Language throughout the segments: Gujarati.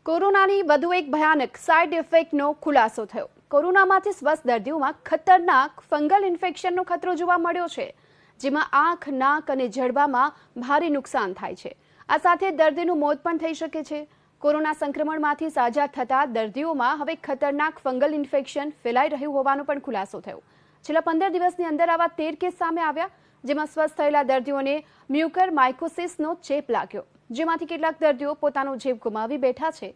કોરોનાની વધુ એક ભયાનક સાઇડ ઇફેક્ટનો ખુલાસો થયો। કોરોનામાંથી સ્વસ્થ દર્દીઓમાં ખતરનાક ફંગલ ઇન્ફેક્શનનો ખતરો જોવા મળ્યો છે, જેમાં આંખ, નાક અને જડબામાં ભારે નુકસાન થાય છે। આ સાથે દર્દીનું મોત પણ થઈ શકે છે। કોરોના સંક્રમણમાંથી સાજા થતા દર્દીઓમાં હવે ખતરનાક ફંગલ ઇન્ફેક્શન ફેલાઈ રહ્યું હોવાનો પણ ખુલાસો થયો। છેલ્લા 15 દિવસની અંદર આવા 13 કેસ સામે આવ્યા, જેમાં સ્વસ્થ થયેલા દર્દીઓને મ્યુકરમાઇકોસિસનો ચેપ લાગ્યો, જેમાંથી કેટલાક દર્દીઓ પોતાનો જીવ ગુમાવી બેઠા છે।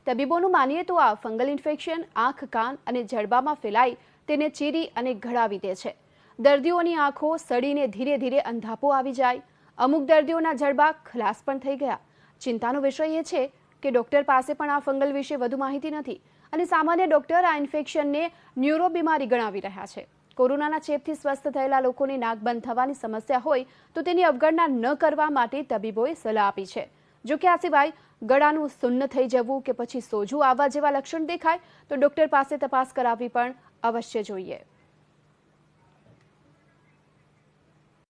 તબીબોનું માનીએ તો આ ફંગલ ઇન્ફેક્શન આંખ, કાન અને જડબામાં ફેલાઈ તેને ચીરી અને ઘડાવી દે છે। દર્દીઓની આંખો સડીને ધીરે ધીરે અંધાપો આવી જાય, અમુક દર્દીઓના જડબા ખલાસ પણ થઈ ગયા। ચિંતાનો વિષય એ છે કે ડોક્ટર પાસે પણ આ ફંગલ વિશે વધુ માહિતી નથી અને સામાન્ય ડોક્ટર આ ઇન્ફેક્શનને ન્યુરો બીમારી ગણાવી રહ્યા છે। કોરોનાના ચેપથી સ્વસ્થ થયેલા લોકોને નાક બંધ થવાની સમસ્યા હોય તો તેની અવગણના ન કરવા માટે તબીબોએ સલાહ આપી છે। જો કે આ સિવાય ગળાનું સુન્ન થઈ જવું કે પછી સોજું આવવા જેવા લક્ષણ દેખાય તો ડોક્ટર પાસે તપાસ કરાવવી પણ અવશ્ય જોઈએ।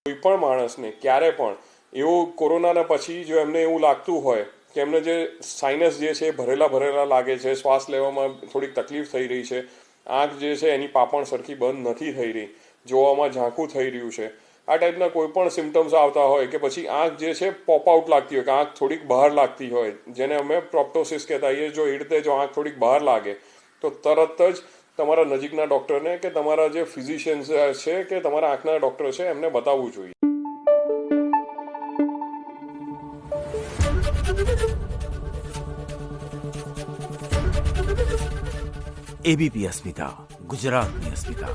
કોઈ પણ માણસને ક્યારે પણ એવું કોરોનાના પછી જો એમને એવું લાગતું હોય કે એમને જે સાઇનસ જે છે ભરેલા લાગે છે, શ્વાસ લેવામાં થોડીક તકલીફ થઈ રહી છે, આંખ જે છે એની પાપણ સરખી બંધ નથી થઈ રહી, જોવામાં ઝાંખું થઈ રહ્યું છે, આ ટાઈપના કોઈ પણ સિમ્ટમ્સ આવતા હોય કે પછી આંખ જે છે પોપ આઉટ લાગતી હોય કે આંખ થોડીક બહાર લાગતી હોય, જેને અમે પ્રોપ્ટોસિસ કહેતા હોઈએ, જો એ રીતે જો આંખ થોડીક બહાર લાગે તો તરત જ તમારા નજીકના ડૉક્ટરને કે તમારા જે ફિઝિશિયન્સ છે કે તમારા આંખના ડૉક્ટર છે એમને બતાવવું જોઈએ। એબીપી અસ્મિતા, ગુજરાતની અસ્મિતા।